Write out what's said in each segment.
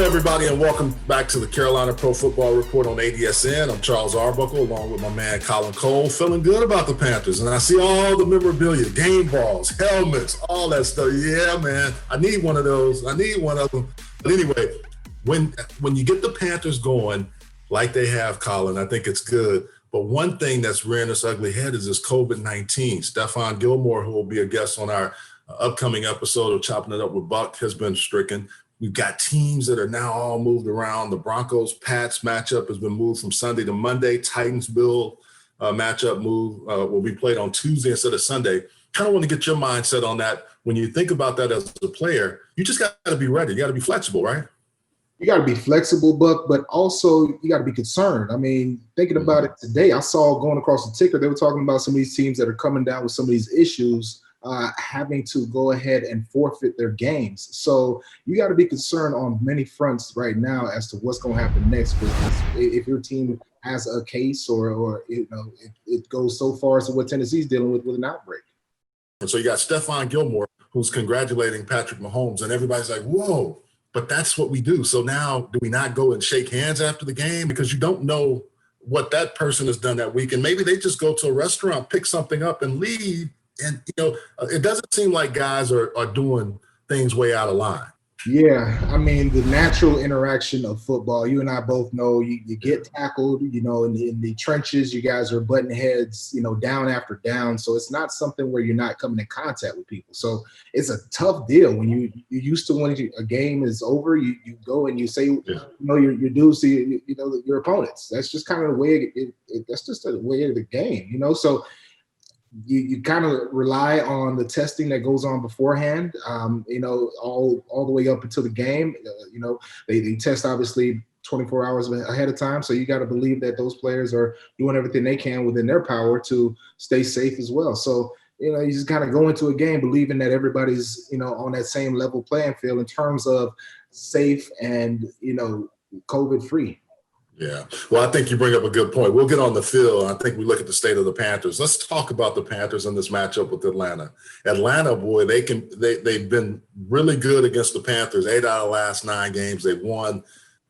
Hello, everybody, and welcome back to the Carolina Pro Football Report on ADSN. I'm Charles Arbuckle, along with my man Colin Cole, feeling good about the Panthers. And I see all the memorabilia, game balls, helmets, all that stuff. Yeah, man, I need one of those. I need one of them. But anyway, when you get the Panthers going like they have, Colin, I think it's good. But one thing that's rearing its ugly head is this COVID-19. Stephon Gilmore, who will be a guest on our upcoming episode of Chopping It Up with Buck, has been stricken. We've got teams that are now all moved around. The Broncos-Pats matchup has been moved from Sunday to Monday. Titans-Bill matchup move will be played on Tuesday instead of Sunday. Kind of want to get your mindset on that. When you think about that as a player, you just got to be ready. You got to be flexible, right? You got to be flexible, Buck, but also you got to be concerned. I mean, thinking about it today, I saw going across the ticker, they were talking about some of these teams that are coming down with some of these issues, having to go ahead and forfeit their games. So you got to be concerned on many fronts right now as to what's going to happen next. If your team has a case or it goes so far as to what Tennessee's dealing with an outbreak. And so you got Stephon Gilmore, who's congratulating Patrick Mahomes, and everybody's like, whoa, but that's what we do. So now do we not go and shake hands after the game? Because you don't know what that person has done that week. And maybe they just go to a restaurant, pick something up and leave. And, it doesn't seem like guys are doing things way out of line. Yeah, I mean, the natural interaction of football, you and I both know you get tackled, in the trenches, you guys are butting heads, down after down. So it's not something where you're not coming in contact with people. So it's a tough deal when you used to, when a game is over, you go and you say, your dues to, your opponents. That's just kind of the way that's just the way of the game, So you kind of rely on the testing that goes on beforehand, all the way up until the game. They test obviously 24 hours ahead of time. So you got to believe that those players are doing everything they can within their power to stay safe as well. So, you just kind of go into a game believing that everybody's, on that same level playing field in terms of safe and, COVID free. Yeah. Well, I think you bring up a good point. We'll get on the field. I think we look at the state of the Panthers. Let's talk about the Panthers in this matchup with Atlanta. Atlanta, boy, they've been really good against the Panthers. 8 out of the last 9 games they've won.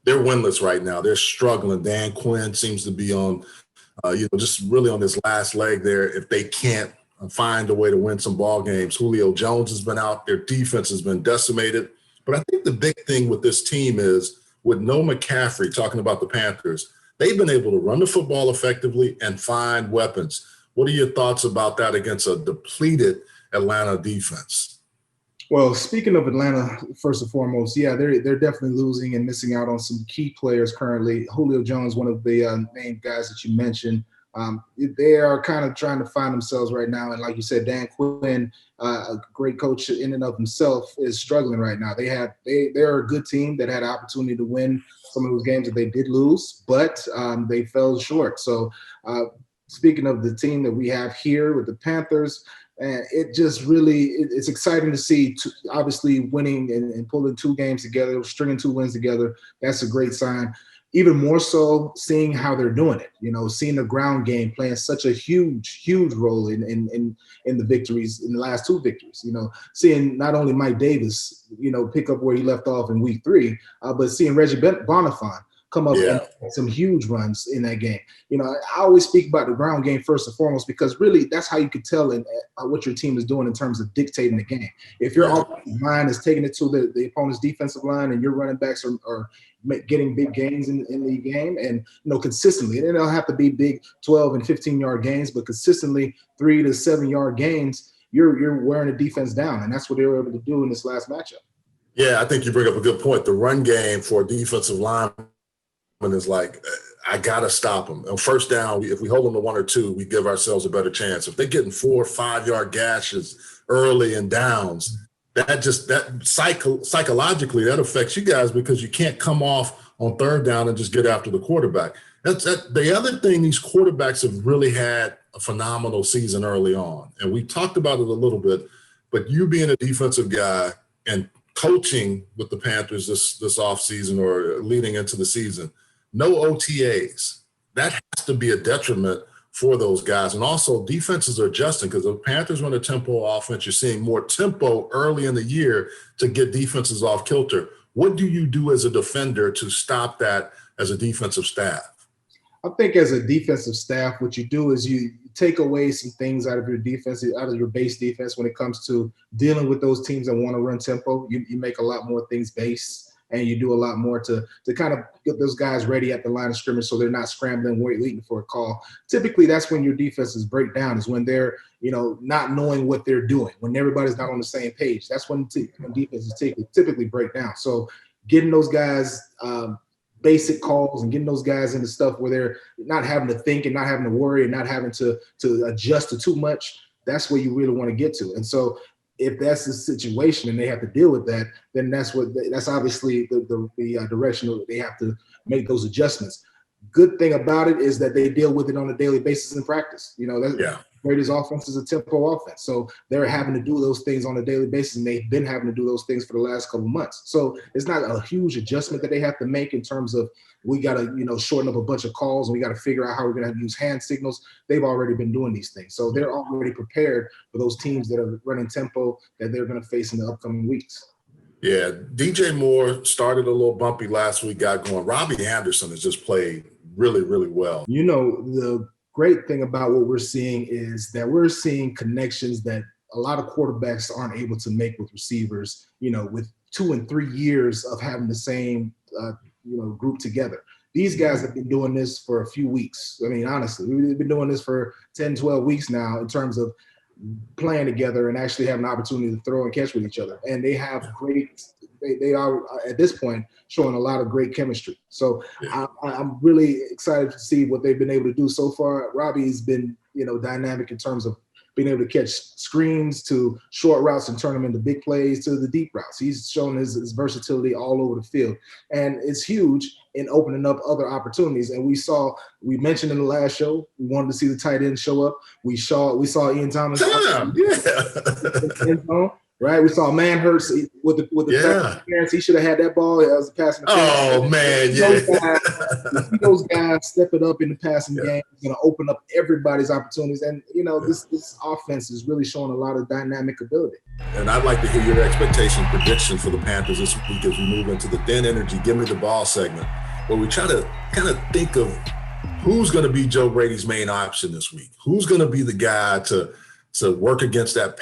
They're winless right now. They're struggling. Dan Quinn seems to be on, just really on this last leg there. If they can't find a way to win some ball games, Julio Jones has been out. Their defense has been decimated. But I think the big thing with this team is, with no McCaffrey, talking about the Panthers, they've been able to run the football effectively and find weapons. What are your thoughts about that against a depleted Atlanta defense? Well, speaking of Atlanta, first and foremost, yeah, they're definitely losing and missing out on some key players currently. Julio Jones, one of the main guys that you mentioned. They are kind of trying to find themselves right now. And like you said, Dan Quinn, a great coach in and of himself, is struggling right now. They're a good team that had an opportunity to win some of those games that they did lose, but they fell short. So speaking of the team that we have here with the Panthers, it just really it's exciting to see, obviously winning and pulling 2 games together, stringing 2 wins together. That's a great sign. Even more so seeing how they're doing it, seeing the ground game playing such a huge role in the victories, in the last 2 victories, seeing not only Mike Davis, pick up where he left off in week 3, but seeing Reggie Bonifant come up and some huge runs in that game. I always speak about the ground game first and foremost, because really that's how you can tell what your team is doing in terms of dictating the game. If your offensive line is taking it to the opponent's defensive line and your running backs are getting big gains in the game and consistently, and it'll have to be big 12 and 15-yard gains, but consistently 3 to 7-yard gains, you're wearing the defense down, and that's what they were able to do in this last matchup. Yeah, I think you bring up a good point. The run game for a defensive lineman is like, I got to stop them. On first down, if we hold them to 1 or 2, we give ourselves a better chance. If they're getting 4 or 5-yard gashes early and downs, that psychologically, that affects you guys, because you can't come off on 3rd down and just get after the quarterback. The other thing, these quarterbacks have really had a phenomenal season early on. And we talked about it a little bit, but you being a defensive guy and coaching with the Panthers this offseason or leading into the season, no OTAs. That has to be a detriment for those guys. And also defenses are adjusting, because the Panthers run a tempo offense. You're seeing more tempo early in the year to get defenses off kilter. What do you do as a defender to stop that as a defensive staff? I think as a defensive staff, what you do is you take away some things out of your defense, out of your base defense when it comes to dealing with those teams that want to run tempo. You make a lot more things base, and you do a lot more to kind of get those guys ready at the line of scrimmage so they're not scrambling, waiting for a call. Typically, that's when your defenses break down, is when they're, not knowing what they're doing, when everybody's not on the same page. That's when defenses typically break down. So getting those guys basic calls and getting those guys into stuff where they're not having to think and not having to worry and not having to adjust to too much, that's where you really want to get to. And so if that's the situation and they have to deal with that, then that's obviously the direction that they have to make those adjustments. Good thing about it is that they deal with it on a daily basis in practice. Raiders offense is a tempo offense. So they're having to do those things on a daily basis, and they've been having to do those things for the last couple of months. So it's not a huge adjustment that they have to make in terms of we got to, shorten up a bunch of calls and we got to figure out how we're going to use hand signals. They've already been doing these things. So they're already prepared for those teams that are running tempo that they're going to face in the upcoming weeks. Yeah, DJ Moore started a little bumpy last week, got going. Robbie Anderson has just played really, really well. The great thing about what we're seeing is that we're seeing connections that a lot of quarterbacks aren't able to make with receivers, with 2 and 3 years of having the same, group together. These guys have been doing this for a few weeks. I mean, honestly, we've been doing this for 10, 12 weeks now in terms of playing together and actually having an opportunity to throw and catch with each other. And they have they are at this point showing a lot of great chemistry. So I'm really excited to see what they've been able to do so far. Robbie's been, dynamic in terms of being able to catch screens to short routes and turn them into big plays to the deep routes. He's shown his versatility all over the field. And it's huge in opening up other opportunities. And we mentioned in the last show, we wanted to see the tight end show up. We saw Ian Thomas. Right, we saw Manhurst with the parents. He should have had that ball. That was a passing. Oh man, those guys step it up in the passing game. It's going to open up everybody's opportunities, and this offense is really showing a lot of dynamic ability. And I'd like to hear your expectation prediction for the Panthers this week as we move into the thin energy, give me the ball segment, where we try to kind of think of who's going to be Joe Brady's main option this week. Who's going to be the guy to work against that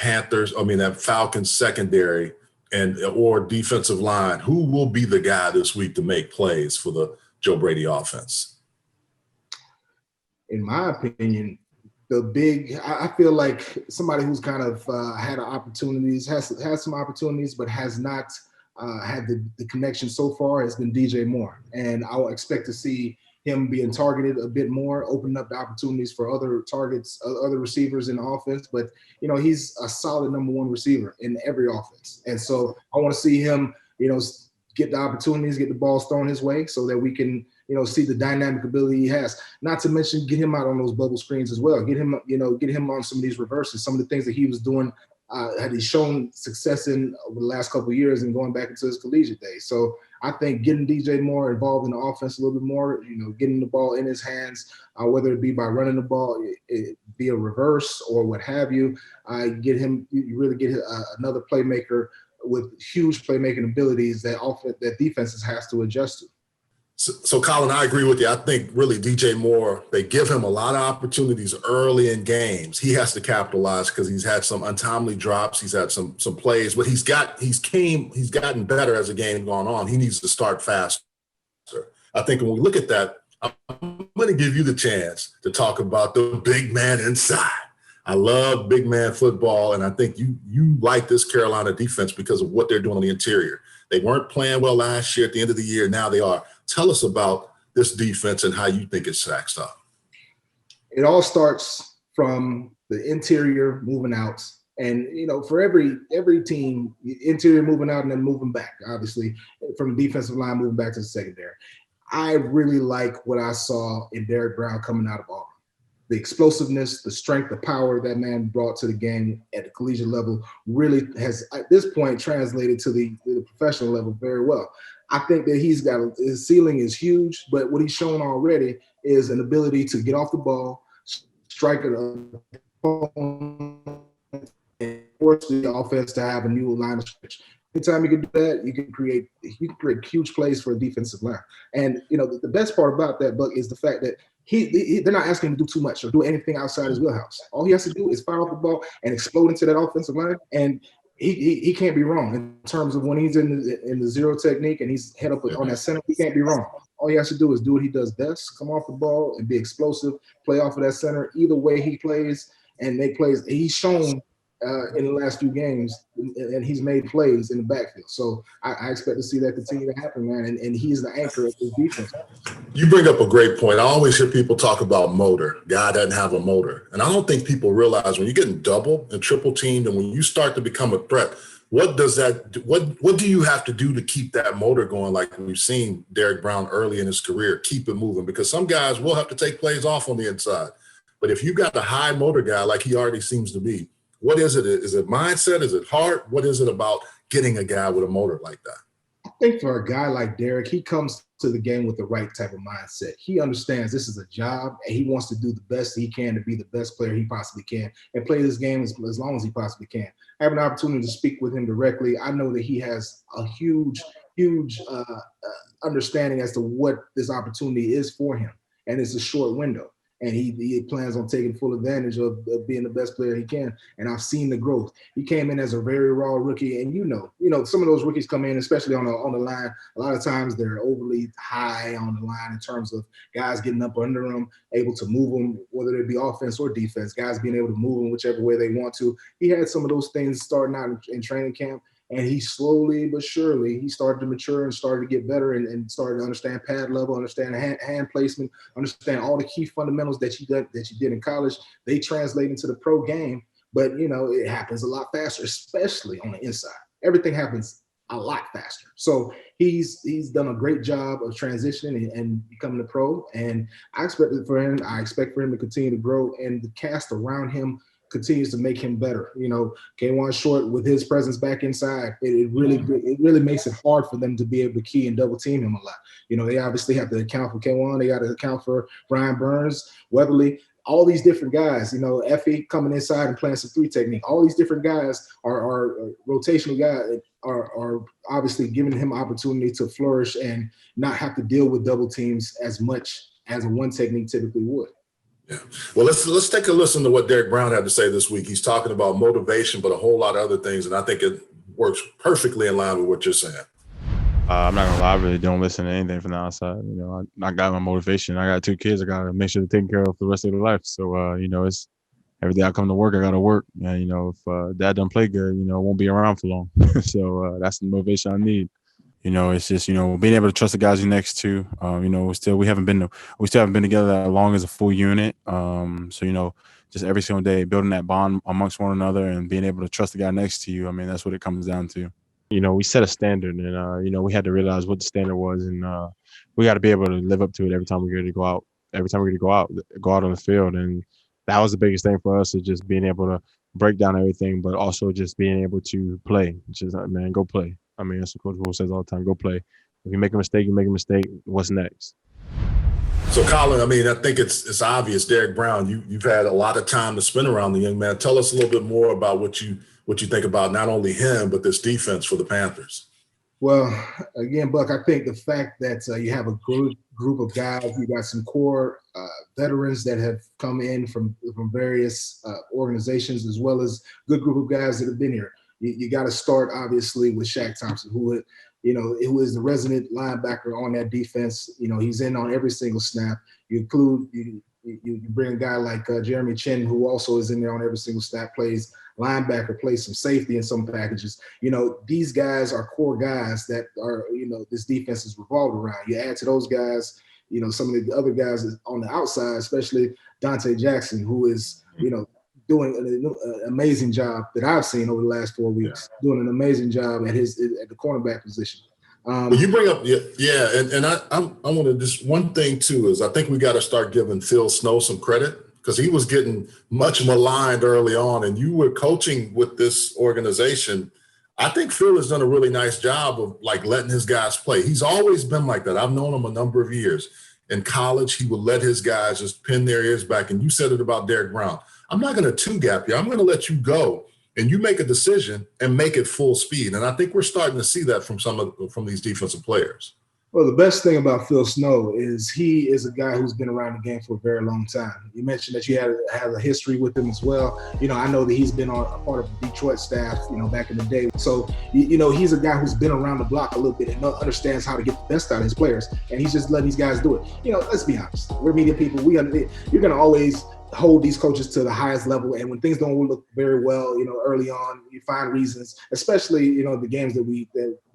Falcons secondary or defensive line? Who will be the guy this week to make plays for the Joe Brady offense? In my opinion, I feel like somebody who's kind of had opportunities, has some opportunities, but has not had the connection so far has been DJ Moore. And I'll expect to see him being targeted a bit more, opening up the opportunities for other targets, other receivers in the offense. But, he's a solid number one receiver in every offense. And so I want to see him, get the opportunities, get the balls thrown his way so that we can, see the dynamic ability he has. Not to mention get him out on those bubble screens as well. Get him on some of these reverses, some of the things that he was doing had he shown success in over the last couple of years and going back into his collegiate days. So I think getting DJ Moore involved in the offense a little bit more, getting the ball in his hands, whether it be by running the ball, it be a reverse or what have you, you really get another playmaker with huge playmaking abilities that defenses has to adjust to. So, Colin, I agree with you. I think really DJ Moore, they give him a lot of opportunities early in games. He has to capitalize because he's had some untimely drops. He's had some plays, but he's gotten better as the game gone on. He needs to start faster. I think when we look at that, I'm going to give you the chance to talk about the big man inside. I love big man football, and I think you like this Carolina defense because of what they're doing on the interior. They weren't playing well last year at the end of the year. Now they are. Tell us about this defense and how you think it stacks up. It all starts from the interior moving out. And, for every team, interior moving out and then moving back, obviously, from the defensive line moving back to the secondary. I really like what I saw in Derrick Brown coming out of Auburn. The explosiveness, the strength, the power that man brought to the game at the collegiate level really has, at this point, translated to the professional level very well. I think that his ceiling is huge, but what he's shown already is an ability to get off the ball, strike it up, and force the offense to have a new line of scrimmage. Anytime you can do that, you can create huge plays for a defensive line. And the best part about that, Buck, is the fact that they're not asking him to do too much or do anything outside his wheelhouse. All he has to do is fire off the ball and explode into that offensive line, and he can't be wrong in terms of when he's in the zero technique and he's head up on that center. He can't be wrong. All he has to do is do what he does best: come off the ball and be explosive, play off of that center. Either way he plays and make plays. He's shown in the last few games, and he's made plays in the backfield. So I expect to see that continue to happen, man. And he's the anchor of this defense. You bring up a great point. I always hear people talk about motor. Guy doesn't have a motor. And I don't think people realize when you're getting double and triple teamed and when you start to become a threat, what do you have to do to keep that motor going, like we've seen Derrick Brown early in his career, keep it moving? Because some guys will have to take plays off on the inside. But if you got a high motor guy like he already seems to be, what is it? Is it mindset? Is it heart? What is it about getting a guy with a motor like that? I think for a guy like Derrick, he comes to the game with the right type of mindset. He understands this is a job, and he wants to do the best he can to be the best player he possibly can and play this game as long as he possibly can. I have an opportunity to speak with him directly. I know that he has a huge understanding as to what this opportunity is for him, and it's a short window. And he plans on taking full advantage of being the best player he can. And I've seen the growth. He came in as a very raw rookie, and some of those rookies come in, especially on the line. A lot of times they're overly high on the line in terms of guys getting up under them, able to move them, whether it be offense or defense. Guys being able to move them whichever way they want to. He had some of those things starting out in training camp. And he slowly but surely, he started to mature and started to get better and started to understand pad level, understand hand placement, understand all the key fundamentals that you did in college. They translate into the pro game, but it happens a lot faster, especially on the inside. Everything happens a lot faster. So he's done a great job of transitioning and becoming a pro. And I expect for him to continue to grow, and the cast around him continues to make him better. K'Wan Short with his presence back inside, it really makes it hard for them to be able to key and double team him a lot. They obviously have to account for K'Wan. They got to account for Brian Burns, Weatherly, all these different guys. Effie coming inside and playing some 3 technique. All these different guys are rotational guys are obviously giving him opportunity to flourish and not have to deal with double teams as much as a 1 technique typically would. Yeah. Well, let's take a listen to what Derrick Brown had to say this week. He's talking about motivation, but a whole lot of other things, and I think it works perfectly in line with what you're saying. I'm not gonna lie, I really don't listen to anything from the outside. I got my motivation. I got 2 kids. I gotta make sure to take care of for the rest of their life. So it's every day I come to work, I gotta work. And if dad don't play good, it won't be around for long. So that's the motivation I need. It's just, being able to trust the guys you're next to. We still haven't been together that long as a full unit. So, just every single day building that bond amongst one another and being able to trust the guy next to you. I mean, that's what it comes down to. We set a standard, and we had to realize what the standard was, and we got to be able to live up to it every time we're ready to go out. Every time we're going to go out on the field, and that was the biggest thing for us, is just being able to break down everything, but also just being able to play. Just man, go play. I mean, that's what Coach Will says all the time. Go play. If you make a mistake, you make a mistake. What's next? So, Colin, I think it's obvious, Derrick Brown, you've had a lot of time to spend around the young man. Tell us a little bit more about what you think about not only him, but this defense for the Panthers. Well, again, Buck, I think the fact that you have a good group of guys, you got some core veterans that have come in from various organizations, as well as good group of guys that have been here. You got to start, obviously, with Shaq Thompson, who is the resident linebacker on that defense. He's in on every single snap. You bring a guy like Jeremy Chin, who also is in there on every single snap, plays linebacker, plays some safety in some packages. These guys are core guys that are, this defense is revolved around. You add to those guys, some of the other guys on the outside, especially Dante Jackson, who is, doing an amazing job that I've seen over the last 4 weeks, doing an amazing job at the cornerback position. Well, you bring up, and I want to just one thing too is I think we got to start giving Phil Snow some credit, because he was getting much maligned early on, and you were coaching with this organization. I think Phil has done a really nice job of letting his guys play. He's always been like that. I've known him a number of years. In college, he would let his guys just pin their ears back. And you said it about Derrick Brown. I'm not going to 2-gap you. I'm going to let you go and you make a decision and make it full speed. And I think we're starting to see that from these defensive players. Well, the best thing about Phil Snow is he is a guy who's been around the game for a very long time. You mentioned that you have a history with him as well. I know that he's been on a part of the Detroit staff, back in the day. So, he's a guy who's been around the block a little bit and understands how to get the best out of his players. And he's just letting these guys do it. Let's be honest. We're media people. You're going to always hold these coaches to the highest level, and when things don't look very well, early on, you find reasons, especially the games that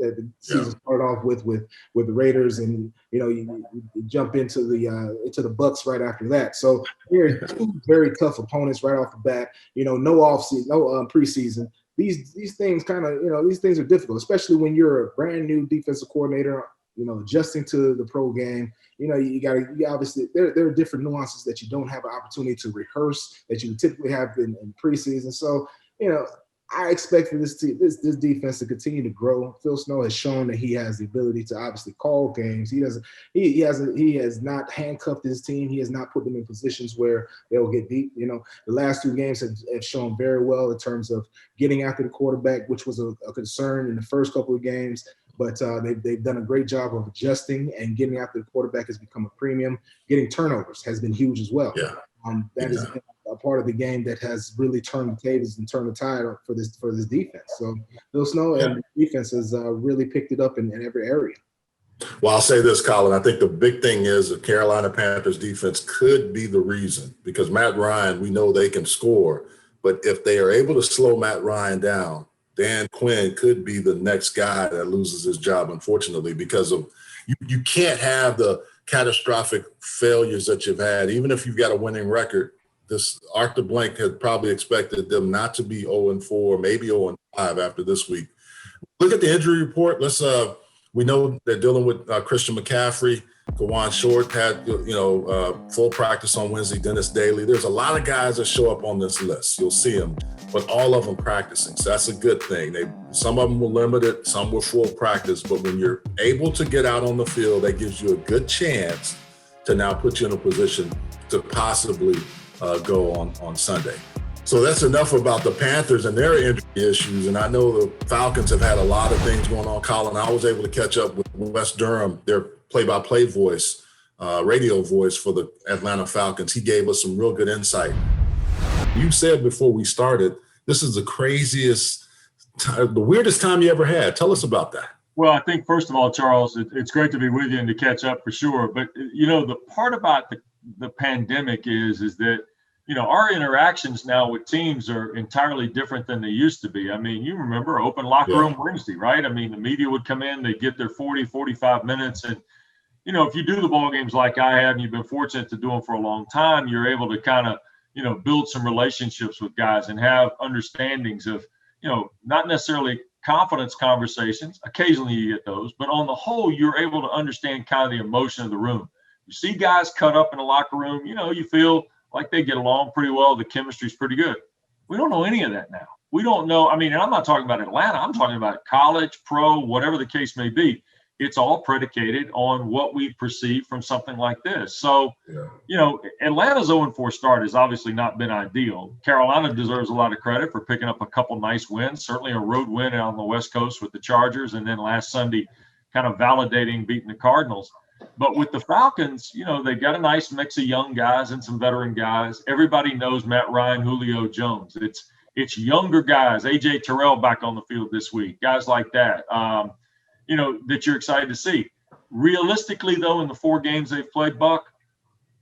the season started off with the Raiders, and you jump into the Bucks right after that. So here are two very tough opponents right off the bat. No offseason, no preseason. These things these things are difficult, especially when you're a brand new defensive coordinator. Adjusting to the pro game, you obviously there are different nuances that you don't have an opportunity to rehearse that you typically have in preseason. So, I expect for this defense to continue to grow. Phil Snow has shown that he has the ability to obviously call games. He has not handcuffed his team. He has not put them in positions where they'll get deep. The last two games have shown very well in terms of getting after the quarterback, which was a concern in the first couple of games. But they've done a great job of adjusting, and getting after the quarterback has become a premium. Getting turnovers has been huge as well. Yeah. That is a part of the game that has really turned the tables and turned the tide for this defense. So Phil Snow and the defense has really picked it up in every area. Well, I'll say this, Colin. I think the big thing is the Carolina Panthers defense could be the reason, because Matt Ryan, we know they can score, but if they are able to slow Matt Ryan down, Dan Quinn could be the next guy that loses his job, unfortunately, because of you can't have the catastrophic failures that you've had. Even if you've got a winning record, this Arthur Blank had probably expected them not to be 0-4, maybe 0-5 after this week. Look at the injury report. We know they're dealing with Christian McCaffrey. Kawan Short had, full practice on Wednesday. Dennis Daly. There's a lot of guys that show up on this list. You'll see them, but all of them practicing. So that's a good thing. Some of them were limited, some were full practice. But when you're able to get out on the field, that gives you a good chance to now put you in a position to possibly go on Sunday. So that's enough about the Panthers and their injury issues. And I know the Falcons have had a lot of things going on. Colin, I was able to catch up with Wes Durham, their play-by-play voice, radio voice for the Atlanta Falcons. He gave us some real good insight. You said before we started, this is the craziest, the weirdest time you ever had. Tell us about that. Well, I think, first of all, Charles, it's great to be with you and to catch up for sure. But, the part about the pandemic is that, our interactions now with teams are entirely different than they used to be. I mean, you remember open locker room Wednesday, right? I mean, the media would come in, they'd get their 40, 45 minutes. And, if you do the ball games like I have, and you've been fortunate to do them for a long time, you're able to kind of, build some relationships with guys and have understandings of, not necessarily confidence conversations. Occasionally you get those, but on the whole, you're able to understand kind of the emotion of the room. You see guys cut up in the locker room, you feel like they get along pretty well. The chemistry's pretty good. We don't know any of that now. We don't know. I mean, and I'm not talking about Atlanta. I'm talking about college, pro, whatever the case may be. It's all predicated on what we perceive from something like this. So, Atlanta's 0-4 start has obviously not been ideal. Carolina deserves a lot of credit for picking up a couple nice wins, certainly a road win on the West Coast with the Chargers, and then last Sunday kind of validating beating the Cardinals. But with the Falcons, they got a nice mix of young guys and some veteran guys. Everybody knows Matt Ryan, Julio Jones. It's younger guys. A.J. Terrell back on the field this week, guys like that, that you're excited to see. Realistically, though, in the 4 games they've played, Buck,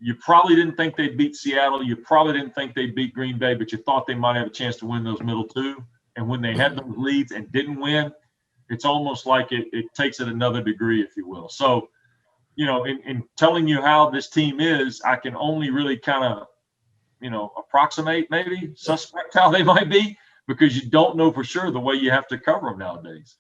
you probably didn't think they'd beat Seattle. You probably didn't think they'd beat Green Bay, but you thought they might have a chance to win those middle 2. And when they had those leads and didn't win, it's almost like it takes it another degree, if you will. So, in telling you how this team is, I can only really kind of, approximate, maybe suspect how they might be, because you don't know for sure the way you have to cover them nowadays.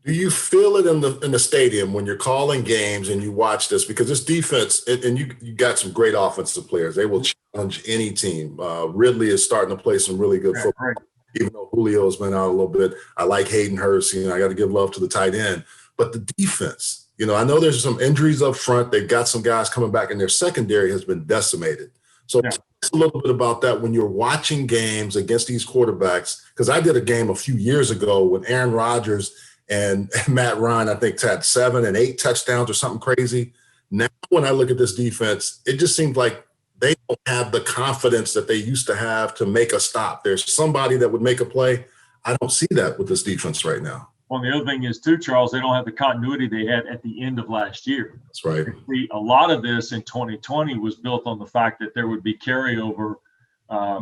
Do you feel it in the stadium when you're calling games and you watch this? Because this defense, and you got some great offensive players. They will challenge any team. Ridley is starting to play some really good football, right. Even though Julio's been out a little bit. I like Hayden Hurst. I got to give love to the tight end. But the defense, I know there's some injuries up front. They've got some guys coming back, and their secondary has been decimated. So Yeah. talk a little bit about that when you're watching games against these quarterbacks, because I did a game a few years ago when Aaron Rodgers and Matt Ryan, I think, had 7 and 8 touchdowns or something crazy. Now, when I look at this defense, it just seems like they don't have the confidence that they used to have to make a stop. There's somebody that would make a play. I don't see that with this defense right now. Well, the other thing is, too, Charles, they don't have the continuity they had at the end of last year. That's right. See, a lot of this in 2020 was built on the fact that there would be carryover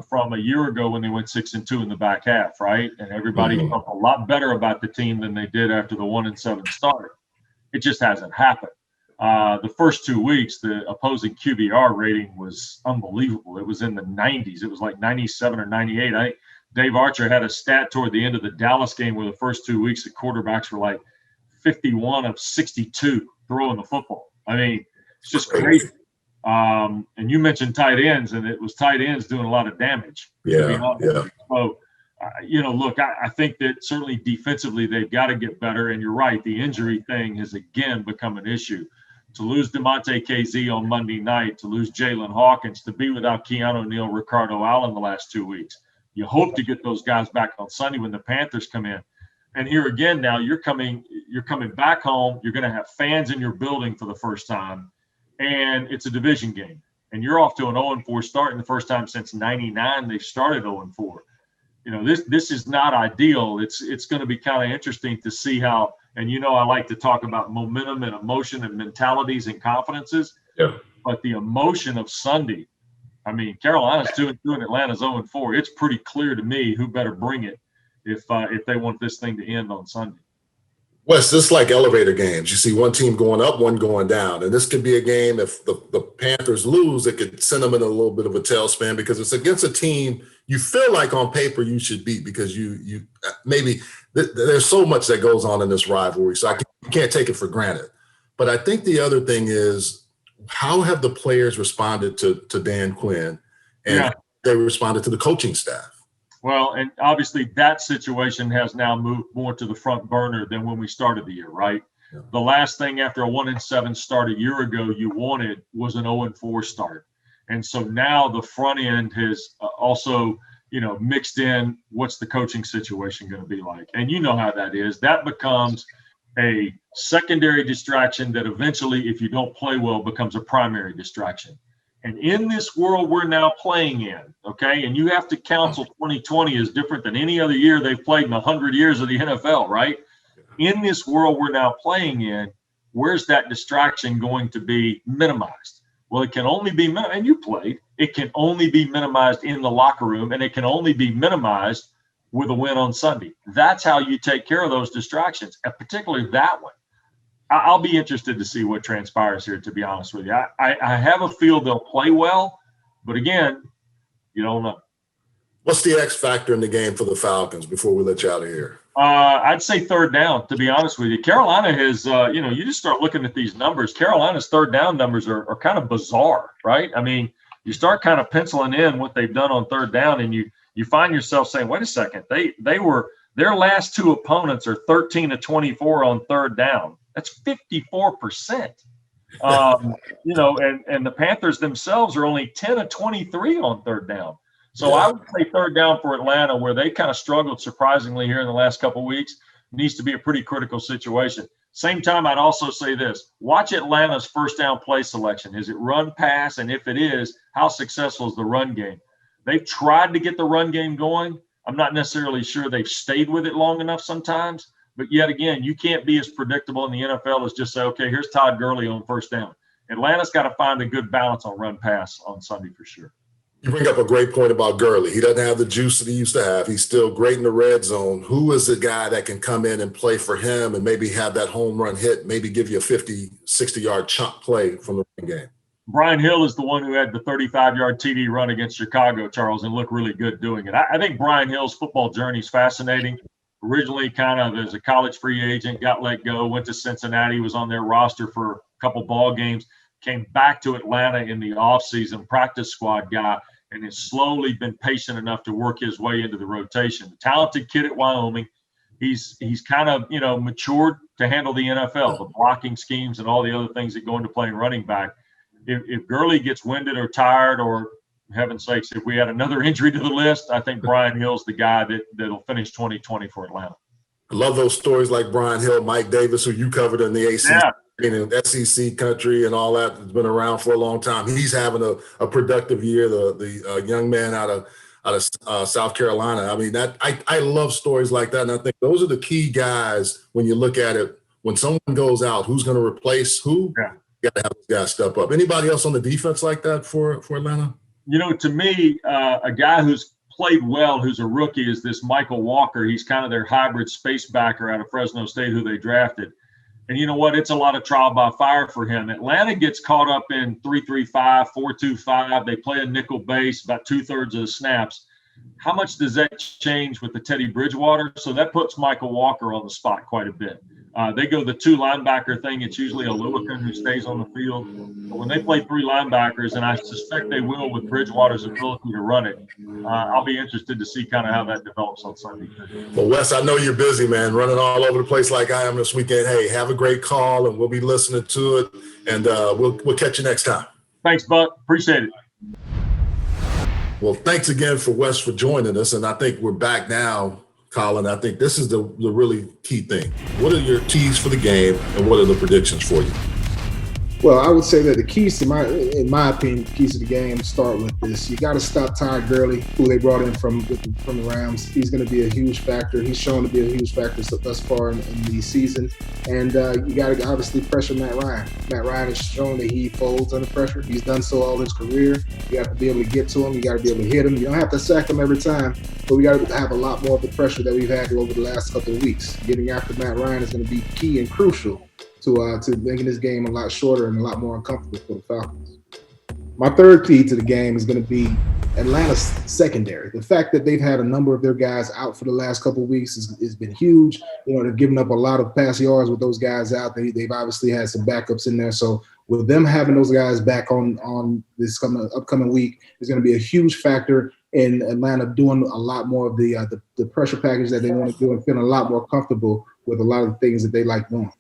from a year ago when they went 6-2 in the back half, right? And everybody felt a lot better about the team than they did after the 1-7 start. It just hasn't happened. The first 2 weeks, the opposing QBR rating was unbelievable. It was in the 90s. It was like 97 or 98. I think Dave Archer had a stat toward the end of the Dallas game where the first 2 weeks the quarterbacks were like 51 of 62 throwing the football. I mean, it's just crazy. And you mentioned tight ends, and it was tight ends doing a lot of damage. Yeah. So, look, I think that certainly defensively they've got to get better. And you're right, the injury thing has again become an issue. To lose DeMonte KZ on Monday night, to lose Jalen Hawkins, to be without Keanu Neal, Ricardo Allen the last 2 weeks. You hope to get those guys back on Sunday when the Panthers come in. And here again, now you're coming back home. You're going to have fans in your building for the first time, and it's a division game. And you're off to an 0-4 start, in the first time since '99 they've started 0-4. This is not ideal. It's going to be kind of interesting to see how. And I like to talk about momentum and emotion and mentalities and confidences. Yeah. But the emotion of Sunday. I mean, Carolina's 2-2 and Atlanta's 0-4. It's pretty clear to me who better bring it if they want this thing to end on Sunday. Wes, this is like elevator games. You see one team going up, one going down. And this could be a game, if the Panthers lose, it could send them in a little bit of a tailspin because it's against a team you feel like on paper you should beat because you maybe there's so much that goes on in this rivalry. So you can't take it for granted. But I think the other thing is, how have the players responded to Dan Quinn and they responded to the coaching staff? Well, and obviously that situation has now moved more to the front burner than when we started the year, right? Yeah. The last thing after a 1-7 start a year ago you wanted was an 0-4 start. And so now the front end has also, mixed in what's the coaching situation going to be like. And you know how that is. That becomes a secondary distraction that eventually, if you don't play well, becomes a primary distraction. And in this world we're now playing in, okay, and you have to counsel 2020 is different than any other year they've played in 100 years of the NFL, right? In this world we're now playing in, where's that distraction going to be minimized? Well, it can only be, and you played, it can only be minimized in the locker room, and it can only be minimized with a win on Sunday. That's how you take care of those distractions, and particularly that one. I'll be interested to see what transpires here, to be honest with you. I have a feel they'll play well, but again, you don't know. What's the X factor in the game for the Falcons before we let you out of here? I'd say third down, to be honest with you. Carolina has, you just start looking at these numbers. Carolina's third down numbers are kind of bizarre, right? I mean, you start kind of penciling in what they've done on third down, and you find yourself saying, wait a second, their last two opponents are 13 of 24 on third down. That's 54%. And the Panthers themselves are only 10 of 23 on third down. So I would say third down for Atlanta, where they kind of struggled surprisingly here in the last couple of weeks, needs to be a pretty critical situation. Same time, I'd also say this. Watch Atlanta's first down play selection. Is it run pass? And if it is, how successful is the run game? They've tried to get the run game going. I'm not necessarily sure they've stayed with it long enough sometimes. But yet again, you can't be as predictable in the NFL as just say, okay, here's Todd Gurley on first down. Atlanta's got to find a good balance on run pass on Sunday for sure. You bring up a great point about Gurley. He doesn't have the juice that he used to have. He's still great in the red zone. Who is the guy that can come in and play for him and maybe have that home run hit, maybe give you a 50, 60-yard chunk play from the game? Brian Hill is the one who had the 35-yard TD run against Chicago, Charles, and looked really good doing it. I think Brian Hill's football journey is fascinating. Originally kind of as a college free agent, got let go, went to Cincinnati, was on their roster for a couple ball games, came back to Atlanta in the offseason, practice squad guy, and has slowly been patient enough to work his way into the rotation. Talented kid at Wyoming. He's kind of, matured to handle the NFL, the blocking schemes and all the other things that go into playing running back. If Gurley gets winded or tired or heaven's sakes, if we had another injury to the list, I think Brian Hill's the guy that'll finish 2020 for Atlanta. I love those stories like Brian Hill, Mike Davis, who you covered in the ACC, in SEC country and all that. It's been around for a long time. He's having a productive year. The young man out of South Carolina. I mean, I love stories like that, and I think those are the key guys when you look at it. When someone goes out, who's going to replace who? Yeah. You got to have those guys step up. Anybody else on the defense like that for Atlanta? You know, to me, a guy who's played well, who's a rookie, is this Michael Walker. He's kind of their hybrid space backer out of Fresno State, who they drafted. And you know what? It's a lot of trial by fire for him. Atlanta gets caught up in 3-3-5, 4-2-5. They play a nickel base about 2/3 of the snaps. How much does that change with the Teddy Bridgewater? So that puts Michael Walker on the spot quite a bit. They go the 2 linebacker thing. It's usually a Lillican who stays on the field. But when they play 3 linebackers, and I suspect they will with Bridgewater's ability to run it, I'll be interested to see kind of how that develops on Sunday. Well, Wes, I know you're busy, man, running all over the place like I am this weekend. Hey, have a great call, and we'll be listening to it, and we'll catch you next time. Thanks, Buck. Appreciate it. Well, thanks again for Wes for joining us, and I think we're back now. Colin, I think this is the really key thing. What are your keys for the game, and what are the predictions for you? Well, I would say that the keys to in my opinion, the keys to the game start with this. You got to stop Todd Gurley, who they brought in from the Rams. He's going to be a huge factor. He's shown to be a huge factor thus far in the season. And you got to obviously pressure Matt Ryan. Matt Ryan has shown that he folds under pressure. He's done so all his career. You have to be able to get to him. You got to be able to hit him. You don't have to sack him every time, but we got to have a lot more of the pressure that we've had over the last couple of weeks. Getting after Matt Ryan is going to be key and crucial to making this game a lot shorter and a lot more uncomfortable for the Falcons. My third key to the game is going to be Atlanta's secondary. The fact that they've had a number of their guys out for the last couple of weeks has been huge. You know, they've given up a lot of pass yards with those guys out. They've obviously had some backups in there. So with them having those guys back on this upcoming week is going to be a huge factor in Atlanta doing a lot more of the pressure package that they want to do and feeling a lot more comfortable with a lot of the things that they like doing.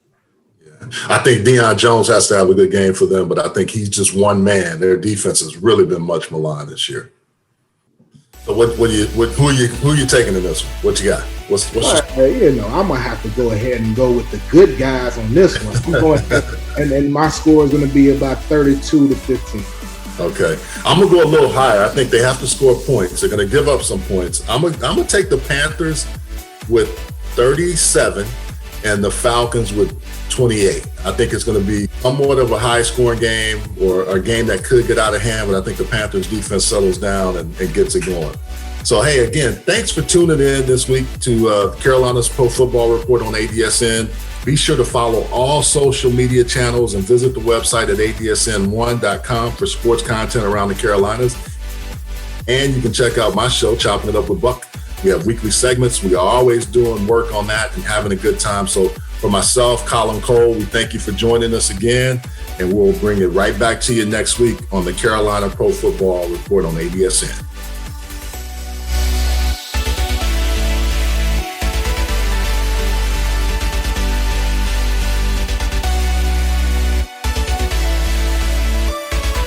I think Deion Jones has to have a good game for them, but I think he's just one man. Their defense has really been much maligned this year. So who are you taking in this one? What you got? What's I'm gonna have to go ahead and go with the good guys on this one. I'm going and my score is going to be about 32-15. Okay, I'm gonna go a little higher. I think they have to score points. They're gonna give up some points. I'm gonna take the Panthers with 37 and the Falcons with 28. I think it's going to be somewhat of a high-scoring game or a game that could get out of hand, but I think the Panthers' defense settles down and gets it going. So, hey, again, thanks for tuning in this week to Carolina's Pro Football Report on ADSN. Be sure to follow all social media channels and visit the website at adsn1.com for sports content around the Carolinas. And you can check out my show, Chopping It Up with Buck. We have weekly segments. We are always doing work on that and having a good time. So for myself, Colin Cole, we thank you for joining us again, and we'll bring it right back to you next week on the Carolina Pro Football Report on ADSN.